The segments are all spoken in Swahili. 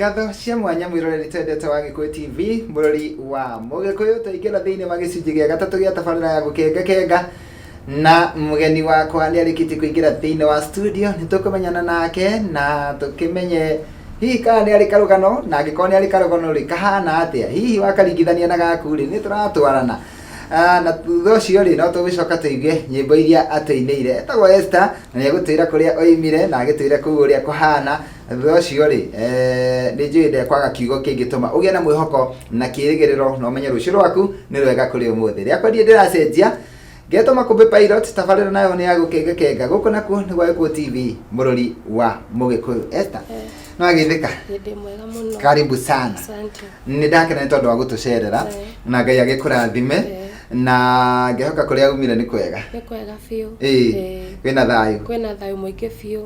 Ngatho cia mwanya mwiroreri twendete wa Gikuyu TV murori wa Mugikuyu tuingĩra thĩinĩ wa gĩcunjĩ gĩa gatatũ gĩa tabarĩra ya gũkenga na mugeni wakwa nĩ arĩkĩtie kũingĩra thĩinĩ wa studio nĩ tũkũmenyana nake na tũkĩmenye hihi kana nĩ arĩ karũgano na angĩkorwo nĩ arĩ karũgano rĩ kahana atĩa hihi wakaringithania na gaku rĩ nĩ tũratwarana na thutha ũcio rĩ no tũgĩcoka tũigue nyĩmbo iria atũinĩire etagwo Esther na nĩ egũtwĩra kũrĩa oimire na agĩtwĩre kũu ũrĩa kũhana thutha ũcio rĩ nĩ njũĩ ndekwaga kiugo kĩngĩtũma ũgĩe na mwĩhoko na kĩĩrĩgĩrĩro na ũmenye rũciũ rwaku nĩ rwega kũrĩ ũmũthĩ rĩakwa ndiĩ ndĩracenjia Geto Makũmbĩ Pilot tabarĩra nayo nĩ ya gũkenga gũkũ nakuo nĩ gwa Gikuyu TV mũrori wa Mũgĩkũyũ Esther no agĩthĩka Ndĩ mwega mũno karibu sana asante nĩ ndakena nĩ tondũ wa gũtũcerera na Ngai agĩkũrathime na ngehoka kũrĩa umire nĩ kwega biũ kwĩna thayũ mũingĩ biũ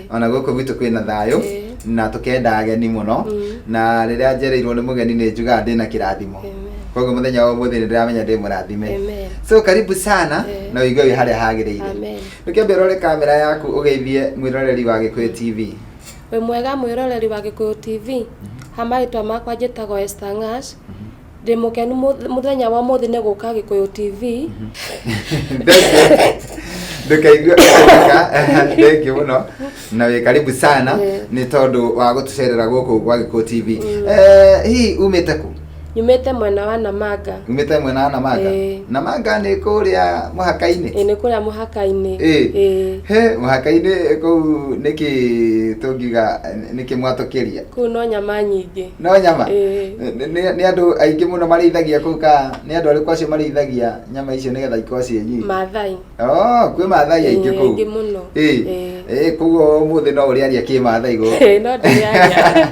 ona gũkũ gwitũ kwĩna thayũ na tũkenda ageni mũno na rĩrĩa njereirwo nĩ mũgeni nĩ njugaga ndĩna kĩrathimo koguo mũthenya wa ũmũthĩ nĩ ndĩramenya ndĩ mũrathime so karibu sana na ũigue wĩ harĩa hagĩrĩire nĩkĩambia ũrore kamera yaku ũgeithie mwĩroreri wa Gikuyu TV wĩ mwega mwĩroreri wa Gikuyu TV hamarĩtwa makwa njĩtagwo Esther Ng'ash ndĩ mũkenu mũthenya wa ũmũthĩ nĩ gũka Gikuyu TV ndũkaigua thengi mũno na wĩ karibu sana nĩ tondũ wa gũtũcerera gũkũ gwa Gikuyu TV hihi umĩte kũ nyumĩte mwena wa Namanga umĩte mwena wa Namanga Namanga nĩ kũrĩa mũhaka-inĩ nĩ kũrĩa mũhaka-inĩ he mũhaka-inĩ kũu nĩkĩ tũngiuga nĩkĩ mwatũkĩria kũu no nyama nyingĩ no nyama nĩ andũ aingĩ mũno marĩithagia kũu ka nĩ andũ arĩkũ acio marĩithagia nyama icio nĩgetha ikorwo ciĩ nyingĩ Maathai kwĩ Maathai aingĩ kũu aingĩ mũno koguo ũmũthĩ no ũrĩaria kĩ Maathai gũkũ no ndĩaria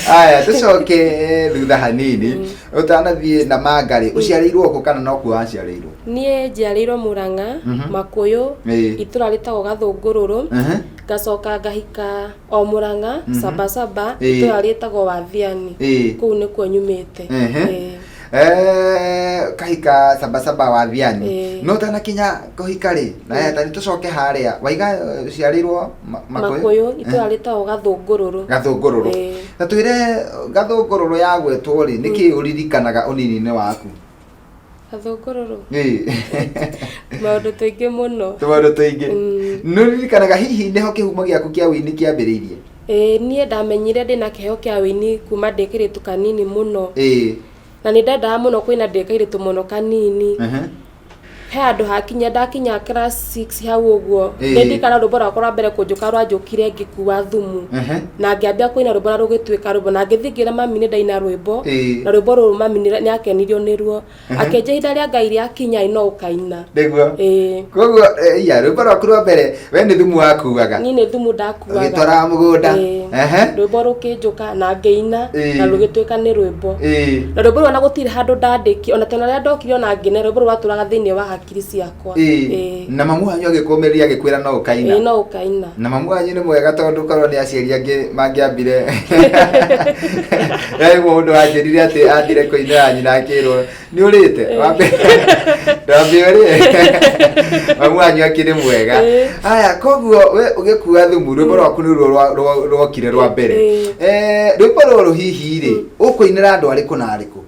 aya tũcoke thutha hanini utanathiĩ Namanga rĩ ũciarĩirwo kũ kana no kuo waciarĩirwo niĩ njiarĩirwo Murang'a Makũyũ itũra rĩtagwo Gathũngũrũrũ ngacoka ngahika o Murang'a Sabasaba itũra rĩtagwo Wathiani kũu nĩkuo nyumĩte kahika Sabasaba Wathiani no tanakinya kũhika rĩ na tani tũcoke harĩa waiga ciarĩirwo Makũyũ itũra rĩtagwo Gathũngũrũrũ na twĩre Gathũngũrũrũ yagwetwo rĩ nĩkĩ ũririkanaga ũnini-inĩ waku Gathũngũrũrũ maũndũ tũingĩ mũno nĩ ũririkanaga hihi nĩho kĩhumo gĩaku kĩa wĩini kĩambĩrĩirie niĩ ndamenyire ndĩna kĩheo kĩa wĩini kuma ndĩ kĩrĩtu kanini mũno na nĩ ndendaga mũno kũina ndĩ kairĩtu mũno kanini he andũ hakinya ndakinya class 6 hau ũguo nĩ ndikana rwĩmbo rwakwa rwa mbere kũnjũka rwanjũkire ngĩkua thumu na ngĩambia kũina rwĩmbo na rũgĩtuĩka rwĩmbo na ngĩthingira mami nĩ ndaina rwĩmbo na rwĩmbo rũrũ mami nĩ akenirio nĩruo akĩnjĩra ihinda rĩa Ngai rĩakinya no ũkaina nĩguo koguo rwĩmbo rwaku rwa mbere we nĩ thumu wakuaga niĩ nĩ thumu ndakuaga ũgĩtwaraga mũgũnda rwĩmbo rũkĩnjũka na ngĩina na rũgĩtuĩka nĩ rwĩmbo na rwĩmbo rũu ona gũtirĩ handũ ndandĩki ona tena rĩrĩa ndokire ona ngĩne rwĩmbo rũu rwatũraga thĩinĩ wa hakiri ciakwa na mamu wanyu agĩkũmĩrĩria agĩkwĩra no ũkaina no ũkaina na mamu wanyu nĩ mwega tondũ korwo nĩ aciari angĩ mangĩambire mũndũ anjĩrire atĩ athire kũinĩra nyina akĩrwo nĩ ũrĩte wambe ũrĩe mamu wanyu akĩrĩ mwega haya koguo we ũgĩkua thumu rwĩmbo rwaku nĩruo rwokire rwa mbere rwĩmbo rũrũ hihi rĩ ũkũinĩra andũ arĩkũ na arĩkũ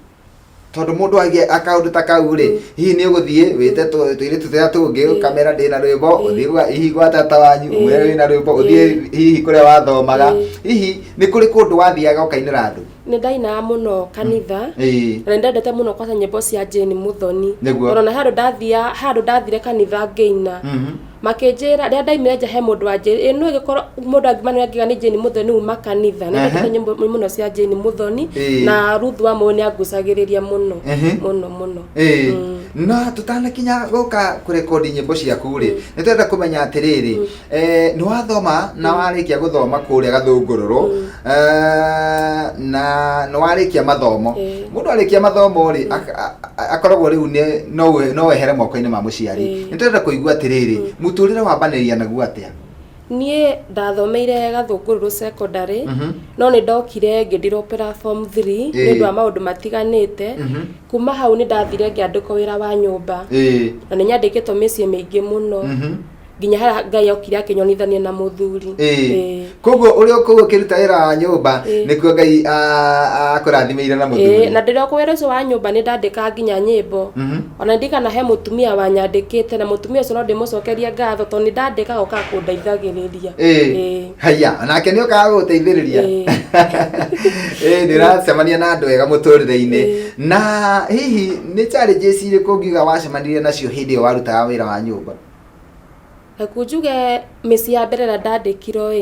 tondũ mũndũ akaũndũ ta kau rĩ hihi nĩ ũgũthiĩ wĩte tũirĩtu tũrĩa tũngĩ kamera ndĩna rwĩmbo ũthiĩ hihi gwa tata wanyu ũmwĩre wĩna rwĩmbo ũthiĩ hihi kũrĩa wathomaga hihi nĩ kũrĩ kũndũ wathiaga ũkainĩra andũ nĩ ndainaga mũno kanitha na nĩ ndendete mũno kwanza nyĩmbo cia Jane Muthoni ona handũ ndathire kanitha ngĩina makĩnjĩra rĩrĩa ndaimire nja he mũndũ wanjĩrire no ĩgĩkorwo mũndũ angĩmana ngiga nĩ Jane Muthoni uma kanitha nĩ ndendete nyĩmbo mũno cia Jane Muthoni na Ruth Wamũũ nĩ angucagĩrĩria mũno mũno no tũtanakinya gũka kũrekondi nyĩmbo ciaku rĩ nĩ twenda kũmenya atĩrĩrĩ nĩ wathoma na warĩkia gũthoma kũrĩa Gathũngũrũrũ na nĩ warĩkia mathomo mũndũ arĩkia mathomo rĩ akoragwo rĩu no wehere moko-inĩ ma mũciari nĩ twenda kũigua atĩrĩrĩ mũtũrĩre wambanĩria naguo atĩa niĩ ndathomeire Gathũngũrũrũ secondary no nĩ ndokire ngĩdiropera form 3 nĩ ũndũ wa maũndũ matiganĩte kuma hau nĩ ndathire ngĩandĩkwo wĩra wa nyũmba na nĩ nyandĩkĩtwo mĩciĩ mĩingĩ mũno nginya hara Ngai okire akinyonithania na muthuri koguo uri okuo kiruta wira wa nyumba nikuo Ngai akurathimeire na muthuri na ndira ku wira ucio wa nyumba ni ndandika nginya nyimbo ona ndikana he mutumia wanyandikite na mutumia ucio no ndimucokeria ngatho to ni ndandika oka kundeithagiriria haya nake ni oka guteithiriria ndiracemania na andu wega muturire-ini na hihi ni challenges iriku ngiuga wacemanirie nacio hindi warutaga wira wa nyumba Akujuge mesi ya mbere na ndandikiro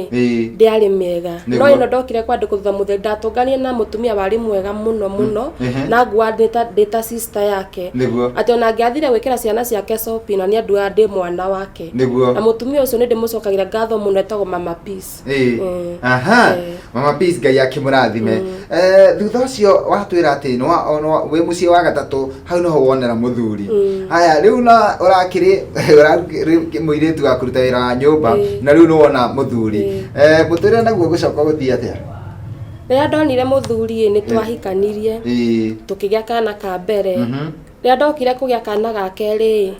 ndiari mega no ino ndokire kwandikutha muthe ndatongania na mutumia wari mwega muno na ngwa data sister yake ati ona ngiathire gwikira ciana ciake shopping na ni andu a ndi mwana wake na mutumia ucio ni ndimucokagira ngatho muno etagwo Mama Peace Mama Peace Ngai akimurathime thutha ucio watwira ati no we mucie wa gatatu hau no wonera muthuri haya riu na urakiri muiritu akuruta wira wa nyumba na riu no wona muthuri muture naguo gucoka guthia atia ria ndonire muthuri ni twahikanirie tukigia kana ka mbere ria ndokire kugia kana ga keri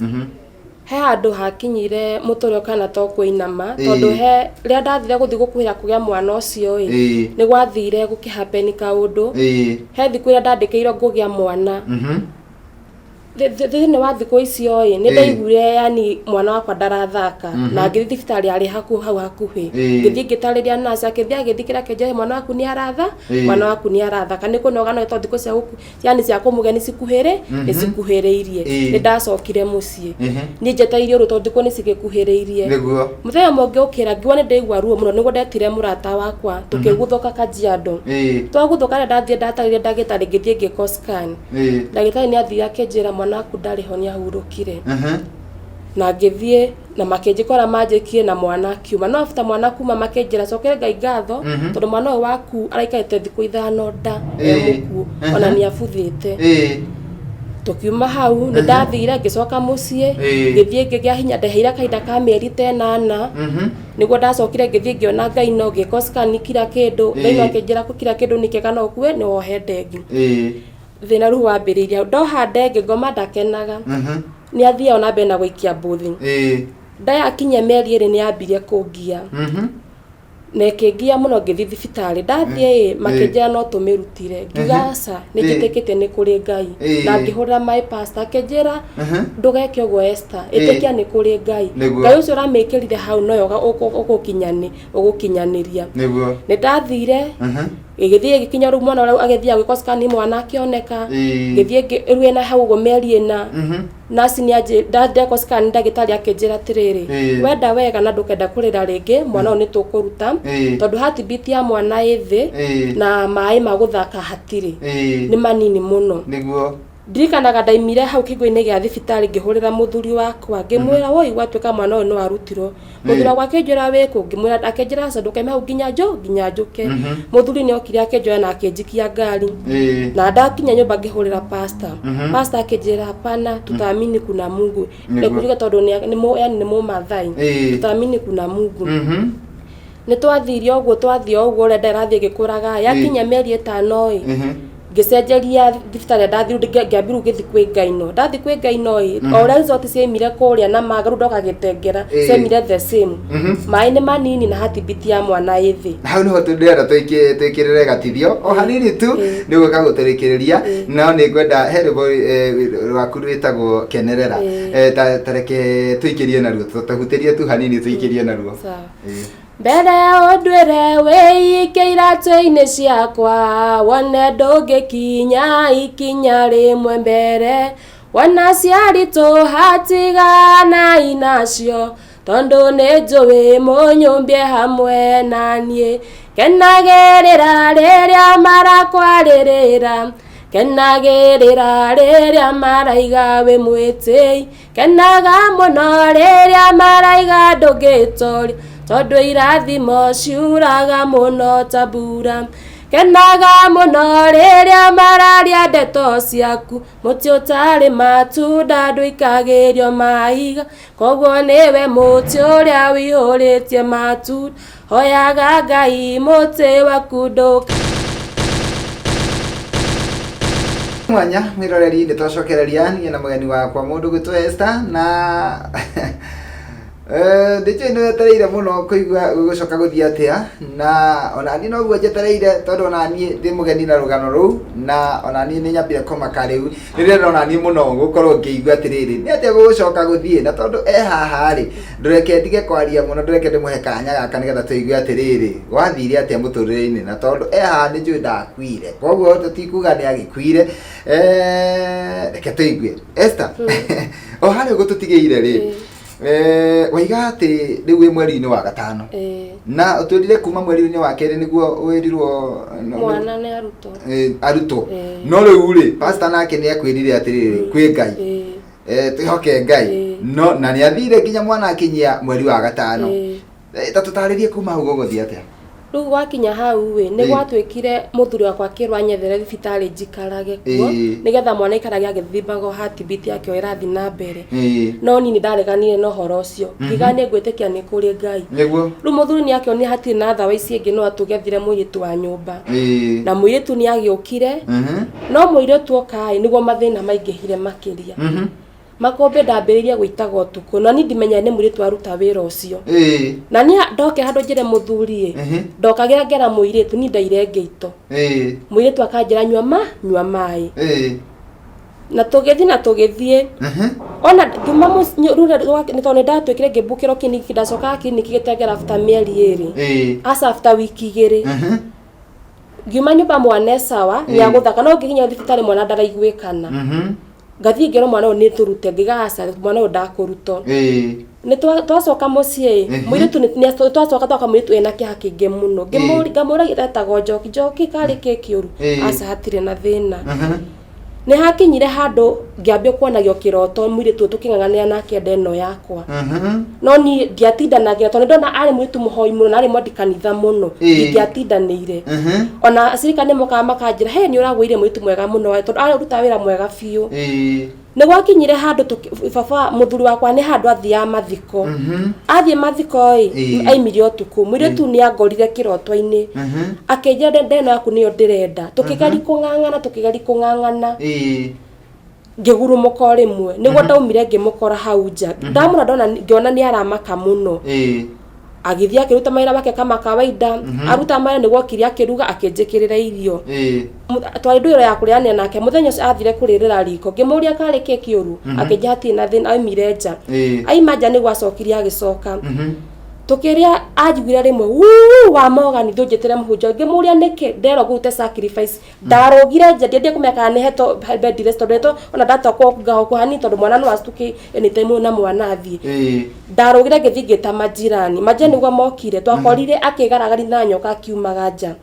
he andu hakinyire mutore kana to kuinama tondu he ria ndathire guthi gukwira kugia mwana ucio ni gwathire gukihappen kaundu he thiku ria ndandikirwo ngugia mwana thini wa thiku icio ni ndaigure yani mwana wakwa ndarathaka na ngithi thibitari ari hau hakuhi ngithi ngitariria nasa akithia agithikira kenje mwana waku ni aratha mwana waku ni arathaka ni kunoga no to thiku cia yani cia kumugeni cikuhire ni cikuhiriirie ni ndacokire mucii ni njetairio ru to thiku ni cigikuhiriirie niguo muthenya mongi ukira ngiwa ni ndaigua ruo muno niguo ndetire murata wakwa tukiguthoka Kajiado twaguthoka ndathie ndatarire ndagitari ngithie ngiko scan ndagitari ni athia kenjira mwana waku ndariho ni ahurukire na ngithie na makenjikora majikie na mwana kiuma no after mwana kuma makenjira cokere Ngai ngatho tondu mwana waku araikaite thiku 5 nda muku ona ni abuthite tukiuma hau ni ndathire ngicoka mucii ngithie ngigia hinya ndeheira kahinda ka mieri 8 niguo ndacokire ngithie ngiona Ngai no ngiko scan kira kindu Ngai akenjira ku kira kindu nikega no kuwe ni wohe ndegi thina ru wambiriria ndoha ndege ngoma ndakenaga ni athia ona mbere na gwikia mbuthi ndaya kinya meri iri ni ambirie kungia na kingia muno ngithi thibitari ndathie makenjera no tumirutire ngigaca ni njitikite ni kuri Ngai na ngihura my pastor kenjera ndugeke ogwo Esther itikia ni kuri Ngai Ngai ucio ramikirire hau no yoga ugukinyaniria ni ndathire igithie gikinya ru mwana ura agithia gwiko scan mwana akioneka githie ruwe na hau go meri ina nasi ni aje ndako scan ndagitari akenjera tiriri wenda wega na ndukenda kurira ringi mwana ni tukuruta tondu heartbeat ya mwana ithi na mai maguthaka hatiri ni manini muno niguo ndirikanaga ndaimire hau kiguini gia thibitari ngihurira muthuri wakwa ngimwira woi gwatuika mwana uyu no arutirwo muthuri wakwa akenjera wiku ngimwira akenjera sanduka mau nginya njuke muthuri ni okire akenjera na akenjikia ngari na ndakinya nyumba ngihurira pastor akenjera hapana tutaamini kuna Mungu nikujuga tondu ni mu Mathai tutaamini kuna Mungu ni twathirie ogwo renda irathie gikuraga yakinya meri 5 ngicenjeria thibitari ndathiru ngiambiru githi kwi Ngai no ndathi kwi Ngai no o resort ciemire kuria na magaru ndoka gitengera ciemire the same mai ni manini na heartbeat ya mwana ithi hau no tundera twikirire gatithio o hanini tu niguo gaguterekereria no ni ngwenda herebo rwaku rwitagwo kenerera tareke twikirie naruo tutahutirie tu hanini twikirie naruo mbere ondwire wiike iratu-ini ciakwa wone ndungikinya ikinya rimwe mbere wona ciaritu hatigana inacio tondu ni njui munyumbie hamwe nanie kenagirira riria marakwaririra kenagirira riria maraiga wi mwiti kenaga muno riria maraiga ndungitori tondu irathimo ciuraga muno tabura kenaga muno riria mararia ndeto ciaku muti utari matunda nduikagirio maiga koguo niwe muti uria wihuritie matunda hoyaga Ngai muti waku nduka mwanya mwiroreri ni twacokereria ni na mugeni wakwa mundu gwitwa Esther na Ndicho ino yetereire muno kuigua gucoka guthia atia na ona ni no gwetereire tondu ona ni ndi mugeni na rugano ru na ona ni nyambire komaka riu rire ona ni muno gukorwo ngiigua atiriri ni atia gucoka guthie na tondu haha ri ndureke ndige kwaria muno ndureke ndimuhe kanya gaka nigetha tuigue atiriri wathire atia muturire-ini na tondu haha ni njui ndakuire koguo tutikuga ni agikuire reke tuigue Esther o hari gututigeire ri waiga ati riu mweri-ini wa gatano na utwirire kuma mweri-ini wa keri niguo wirirwo mwana ni aruto no riu ri pastor nake ni akwirire atiriri kwi Ngai tuhoke Ngai no na ni athire nginya mwana akinyia mweri wa gatano tatutaririe kuma hau guguthie atia riu wakinya hau we ni gwatwikire muthuri wakwa kirwa nyethere thibitari njikarage kuo nigetha mwana ikarage agithimbago heartbeat yake o irathi na mbere no ni ndareganire no horo ucio ngiga ni ngwitikia ni kuri Ngai niguo riu muthuri ni akio ni hatirĩ na thawa ici ingi no atugethire muiritu wa nyumba na muiritu ni agiukire no muiritu okai niguo mathina maingihire makiria makombe ndambiririe gwitaga utuku na ni ndimenya ni muiritu aruta wira ucio na ni ndoke handu njire muthuri ndokagira ngera muiritu ni ndaire ngeito muiritu akanjira nyua mai na tugithie ona ngima rura ni tondu ndatwikire ngibukiro kiniki ndacoka kiniki gitengera after mieri 2 asa after wiki 2 ngima nyumba mwana sawa ni aguthaka no nginya thibitari mwana ndaraiguikana ngathie ngero mwana o ni turute ngigaca mwana o ndakuruto ni twacoka mucie muiritu ni twacoka twaka muiritu ena kiha kingi muno ngamura gitetago njoki kari kikiuru aca hatire na thina ni hakinyire handu ngiambia kuonagio kiroto muiritu tuking'ang'ania nake ndeno yakwa no ni ndiatindanagira tondu ndona ari muiritu muhoi muno na ari mwandi kanitha muno ndiatindanire ona acirika ni moka makanjira he ni uragwire muiritu mwega muno tondu ari uruta wira mwega fiu ni gwakinyire handu baba muthuri wakwa ni handu athia mathiko athie mathiko aimirio tuku muiritu ni angorire kiroto-ini akenja ndeno yaku niyo ndirenda tukigari kung'ang'ana ngigurumuka rimwe niguo ndaumire ngimukora hau nja ndamura ndona ngiona ni aramaka muno agithia akiruta maira make kama kawaida aruta maira niguo kiria kiruga akinjikirira irio twari ndwiro ya kuriania nake muthenya ucio athire kuririra riko ngimuria kari kikiuru akinjati na thina aimire nja aima nja niguo acokirie agicoka tukiria ajiguira rimwe wa mogani ndunjitire muhunjo ngimuria niki ndero gute sacrifice ndarogire nja ndie kumeka ni heto bed restaurant ona datako ngaho kuhani tondu mwana no astuki anytime na mwana athie ndarogire ngithi ngita majirani niguo mokire twakorire akigaragari na nyoka kiumaga nja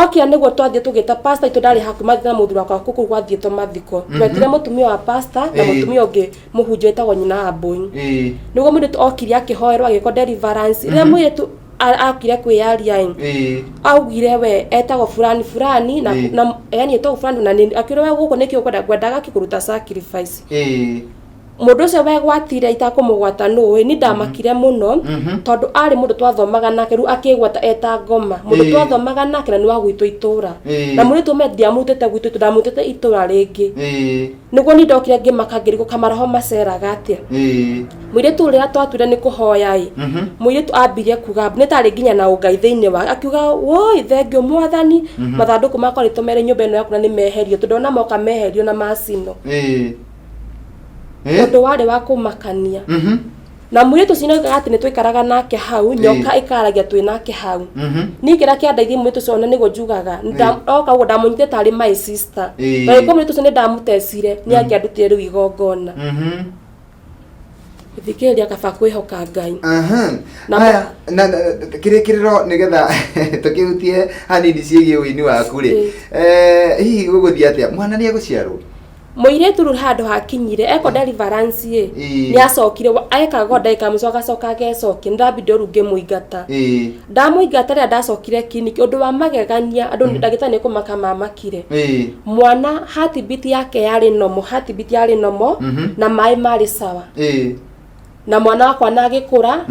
okia niguo twathie tugita pastor itu ndari haku mathina muthura kwa kuku gwathie to mathiko twetire mutumia wa pastor na mutumia ungi muhunjo etagwo nyina aboi niguo mundu okire akihoerwa agiko deliverance ria mwiretu akire kwiyaria augire we etagwo fulani na yani etagwo fulani na akirwa guko nikio kwendaga kikuruta sacrifice mundu ucio we gwatire itakumugwata nuwe ni ndamakire muno tondu ari mundu twathomaga nake ru akigwata eta ngoma mundu twathomaga nake na ni wa gwitu itura na mundu tumendia mutete gwitu ndamutete itura ringi niguo ni ndokire ngimaka ngiriko kamaraho maceraga atia muiritu ria twatwire ni kuhoya muiritu ambirie kuga ni tari nginya na ungai thiini wa akiuga woi thengio mwathani mathanduku makwa ritumere nyumba ino yaku na ni meherio tondu ona moka meherio na macino undu wari wa kumakania na muiritu cinoigaga ati ni twikaraga nake hau nyoka ikaragia twi nake hau ni kira kiandaithie muiritu ciona niguo njugaga oka uguo ndamunyite tari my sister na iko muiritu ni ndamutecire ni angiandutire riu igongona thikiria kaba kwihoka Ngai aya na kirikiriro nigetha tukirutie hanini ciĩgie wini waku ri hihi guguthia atia mwana ni aguciarwo muiritu ru handu hakinyire eko deliverance ni acokire ekaga ndaika mucoka coka gecoki ndabido ruge muigata ndamuigata ria ndacokire kiniki undu wa magegania andu ndagita ni kumaka mamakire mwana heartbeat yake yari nomo na mai mari sawa na mwana wakwa na agikura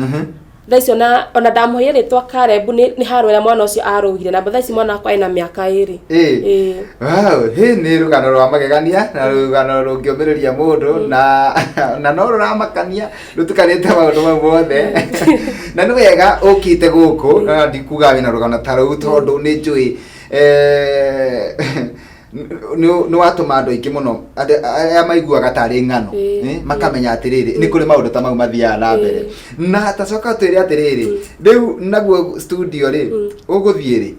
thaicio na ona ndamuhe ritwa Caleb ni harwera mwana ucio arugire na thaici mwana akwa ina miaka 2 wow ni rugano rwa magegania na rugano rungiomereria mundu na no ruramakania rutukanite maundu mothe na ni wega ukite guku na ndikuga wina rugano taru tondu ni njui no watuma andu aingi muno aya maiguaga tari ng'ano makamenya atiriri ni kuri maundu ta mau mathia na mbere na tacoka twire atiriri riu naguo studio ri uguthie ri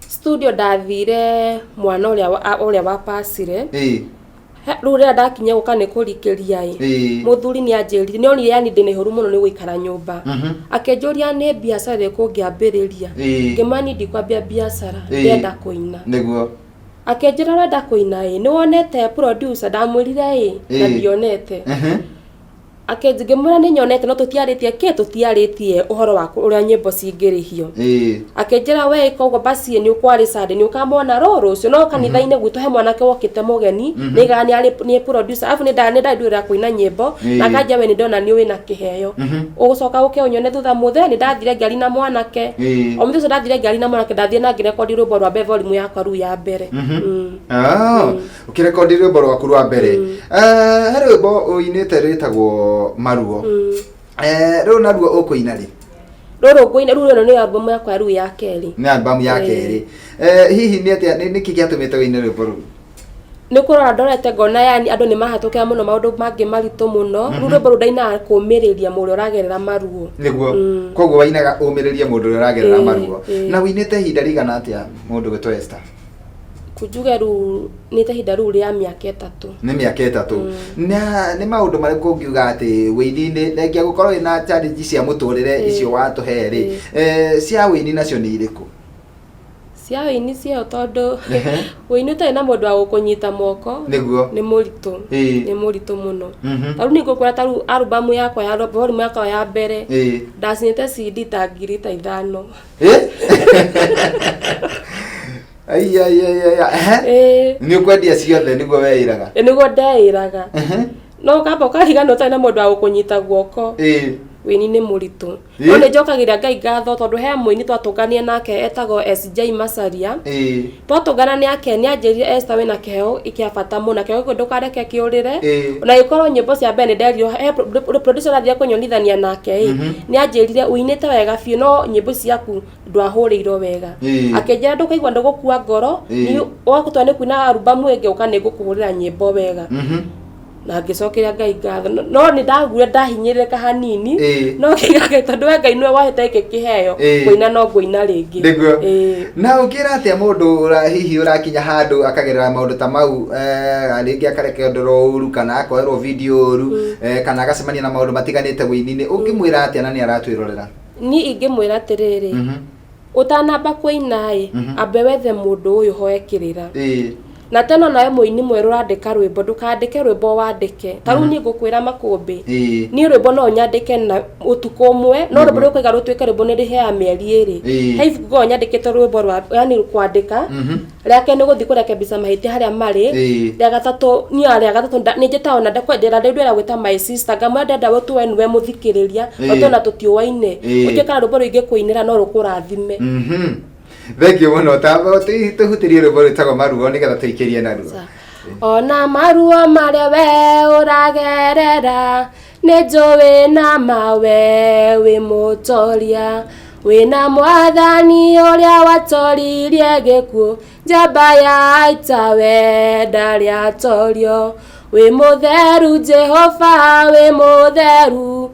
studio ndathire mwana uria wa pasire riu ria ndakinya guka ni kurikiria muthuri ni anjirire ni onire yani ndine horu muno ni guikara nyumba akenjuria ni biacara iriku ngiambiriria ngimani ndikwambia biacara ndenda kuina niguo akenjira renda kuina ni wonete producer ndamwirire na ndionete akengimura ni nyonete no tutiaritie uhoro waku uria nyimbo cingirihio akenjira we kogo basi ni ukwari sade ni ukamona roro ucio no kanitha-ine gwitu he mwanake wokite mugeni ni gani ari ni producer afu ni ndwira kuina nyimbo na kanja we ni ndona ni wina kiheo ugucoka uke unyone thutha muthe ni ndathire ngari na mwanake o muthe ndathire ngari na mwanake ndathire na ngirekondi rwimbo rwa volume yakwa ru ya mbere ukirekondi rwimbo rwaku rwa mbere he rwimbo uinite rwitagwo Maruo riu naruo ukuina ri roro kuina ruru ni album yakwa ru ya keri ni album ya keri hihi ni atia ni kigiatumite wine rwimbo ru ni kurora ndorete ngona yani andu ni mahatokea muno maundu mangi marito muno rwimbo ru ndaina kumiriria muri uragerera maruo niguo koguo wainaga umiriria mundu uragerera maruo na winite hinda rigana atia mundu gwetwa Esther kujuga ru ni ta hinda ru ria miaka 3 ni miaka 3 na ni maundu mari kungiuga ati wini-ini lengia gukorwo ina challenge cia muturire icio watuheri cia wini nacio ni iriku cia wini cio tondu wini ta ina mundu wa gukunyita moko niguo ni muritu muno taru ni gukura taru album yakwa ya volume yakwa ya mbere ndacinite CD ta 5,000 ni ukwendia ciothe niguo weiraga niguo ndeiraga no kamba ukarigana utarĩ na mundu wa gukunyita guoko wini ni muritu no ni njokagira Ngai ngatho tondu he muini twatungania nake etagwo SJ Masaria twatungana nake ni anjirire Esther wina kiheo ikiabata muno kiheo kio ndukareke kiurire na ikorwo nyimbo cia mbere nderio he producer athia kunyonithania nake ni anjirire uinite wega biu no nyimbo ciaku ndwahurirwo wega akenjira ndukaigua ndugukua ngoro ni wakutwa ni kuina album enge ukane gukuhurira nyimbo wega na ngicokeria Ngai ngatho no ni ndagure ndahinyirika hanini no kigage tondu Ngai niwe wahete iki kiheo kuina no nguina ringi na ukira atia mundu hihi urakinya handu akagerera maundu ta mau ringi akareke ndoro uru kana akoerwo video uru kana agacemania na maundu matiganite wini-ini ungimwira atia na ni aratwirorera ni ingimwira atiriri utanamba kuina ambe wethe mundu uyu hoekirira na tena nawe muini mweru urandika rwimbo ndukandike rwimbo wandike taru ni ngukwira makumbi ni rwimbo no nyandike na utuko umwe no rwimbo rukaiga rutwike rwimbo ni rihea mieri 2 haifu go nyandikite rwimbo rwa yani kwandika riake ni guthi kurekebisa mahiti haria mari ria gatatu ni aria gatatu ni njitaona ndakwendera ndira gwita my sister ngamwe ndenda wetu wenwe muthikiriria otona tutiuwaine ukikara rwimbo ruingi kuinira no rukurathime Thank you muno tuhutirie rwimbo rwitagwo Maruo nigetha tuikirie naruo ona maruo maria we uragerera ni njuwi na mawe wi mutoria wina mwathani uria watoririe gikuo njamba ya itawe ndari atorio wi mutheru Jehova wi mutheru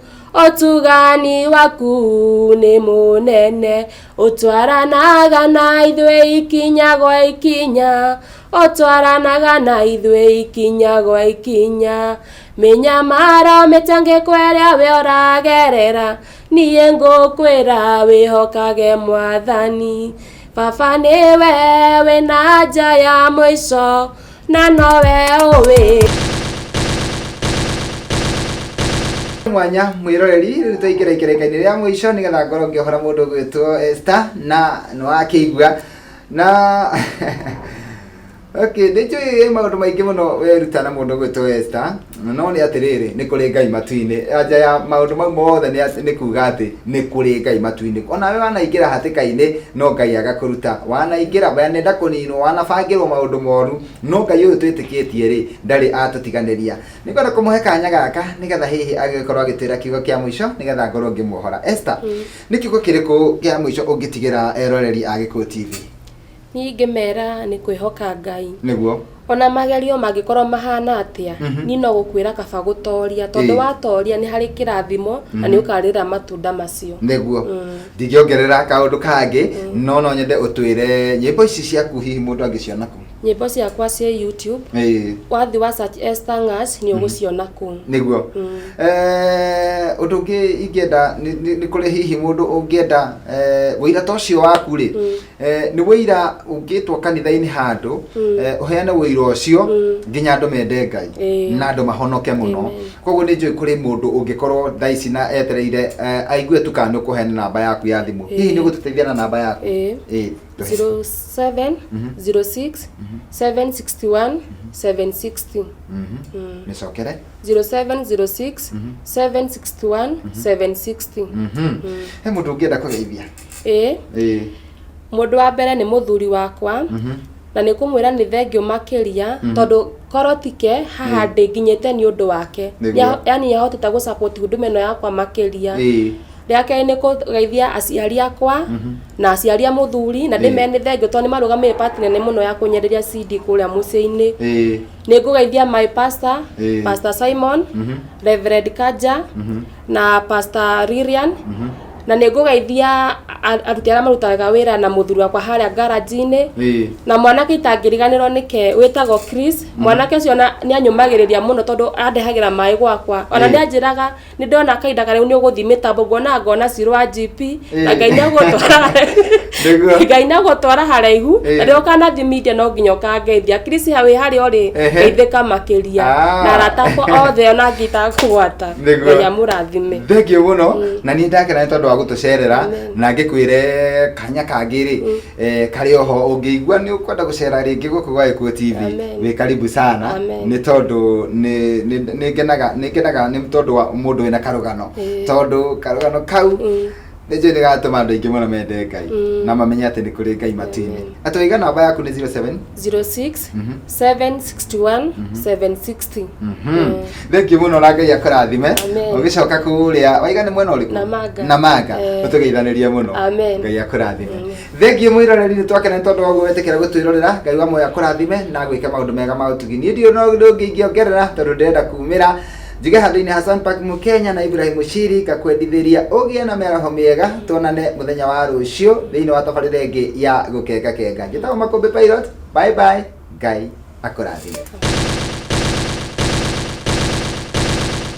otugani waku ni munene utwaranaga na ithwe ikinya gwa ikinya otwaranaga na ithwe ikinya gwa ikinya minyamara metange kweria we oragerera niye ngukwira wihokage mwathani baba niwe wina nja ya mwico na nowe uwi mwanya mwiroreri riu tuingira ikereka-ini ria mwico nigetha ngorwo ngihora mundu gwitwo Esther na no akigua na Okay, nĩnjũĩ maũndũ maingĩ mũno weruta na mũndũ gwĩtwo Esther, no nĩ atĩrĩrĩ nĩ kũrĩ Ngai matu-inĩ. Anja ya maũndũ mau mothe nĩ kuga atĩ nĩ kũrĩ Ngai matu-inĩ. Ona we wanaingĩra hatĩka-inĩ no Ngai agakũruta, wanaingĩra nenda kũninwo, wanabangĩrwo maũndũ moru no Ngai ũyũ twĩtĩkĩtie rĩ ndarĩ atũtiganĩria. Nĩ ngwenda kũmũhe kanya gaka nĩgetha hihi agĩkorwo agĩtwĩra kiugo kĩa mũico nĩgetha ngorwo ngĩmuohora. Esther, nĩ kiugo kĩrĩkũ kĩa mũico ũngĩtigĩra eroreri a Gĩkũyũ TV? Niĩ ingĩmera nĩ kwĩhoka Ngai. Nĩguo ona magerio mangĩkorwo mahana atĩa ni no gũkwĩra kaba gũtoria tondũ watoria nĩ harĩ kĩrathimo na nĩ ũkarĩra matunda macio. Nĩguo ndingĩongerera kaũndũ kangĩ no nyende ũtwĩre nyĩmbo ici ciaku hihi mũndũ angĩciona kũ? Nyĩmbo ciakwa cia YouTube wathi wa search Esther Ng'as nĩ ũgũciona kũ. Nĩguo ũndũ ũngĩ ingĩenda nĩ kũrĩ hihi mũndũ ũngĩenda wĩira ta ũcio waku rĩ nĩ wĩira ũngĩtwo kanitha-inĩ handũ ũheane wĩira ũcio nginya andũ mende Ngai na andũ mahonoke mũno. Koguo nĩ njũĩ kũrĩ mũndũ ũngĩkorwo thaa ici na etereire aigue tu kana nĩũkũheana namba yaku ya thimũ. Hihi nĩ ũgũtũteithia na namba yaku? 0706 761 760. Nĩcokere 0706 761 760. He mũndũ ũngĩenda kũgeithia? Mũndũ wa mbere nĩ mũthuri wakwa na nĩ kũmwĩra nĩ thengio makĩria tondũ korotike haha ndĩnginyĩte nĩ ũndũ wake, yani yahotete gũ support huduma ĩno yakwa makĩria. Rĩa kerĩ nĩ kũgeithia aciari akwa na aciari a mũthuri na ndĩmene thengio tondũ nĩ marũgamĩrĩire part nene mũno ya kũnyenderia CD kũrĩa mũciĩ-inĩ. Nĩ ngũgeithia my pastor, Pastor Simon, Reverend Kaja na Pastor Lilian na nĩ ngũgeithia aruti arĩa marutaga wĩra na mũthuri wakwa harĩa garage-inĩ na mwanake itangĩriganĩrwo nĩke wĩtagwo Chris. Mwanake ũcio nĩ anyũmagĩrĩria mũno tondũ andehagĩra maĩ gwakwa, ona nĩ anjĩraga nĩ ndona kahinda karĩa nĩ ũgũthiĩ mĩtambo ngona ciro wa GP na Ngai nĩ agũtwara haraihu na rĩrĩa ũkanathiĩ media no nginya ũkangeithia. Chris wĩ harĩa ũrĩ geithĩka makĩria na aratakwo othe ona ngĩtakũgwata Ngai amũrathime. Thengio mũno na niĩ ndakena nĩ tondũ wa gũtũcerera na ngĩkwĩre kanya kangĩ rĩ karĩ oho ũngĩigua nĩ ũkwenda gũcera rĩngĩ gũkũ gwa Gĩkũyũ TV wĩ karibu sana nĩ tondũ nĩ ngenaga nĩ tondũ wa mũndũ wĩna karũgano tondũ karũgano kau nĩ njũĩ nĩ gatũma andũ aingĩ mũno mende Ngai na mamenye atĩ nĩ kũrĩ Ngai matu-inĩ. Atũiga namba yaku nĩ 0706 761 760. Thengio mũno na Ngai akũrathime ũgĩcoka kũrĩa waiga nĩ mwena ũrĩkũ? Namanga ũtũgeithanĩrie mũno Ngai akũrathime. Thengio mwĩroreri nĩ twakena nĩ tondũ wa ũguo wetĩkĩra gũtwĩrorera. Ngai wa moyo akũrathime na gwĩka maũndũ mega ma ũtugi. Niĩ ndio no ũndũ ingĩongerera tondũ ndĩrenda kumĩra Njige handũ-inĩ Hassan Park Mũkenya na Ibrahim Mushiri gakwendithĩria ũgĩe na mĩaraho mĩega. Tuonane mũthenya wa rũciũ thĩinĩ wa tabarĩra ĩngĩ ya gũkenga kenga. Njĩtagwo Makũmbĩ Pilot. Bye bye. Ngai akũrathime.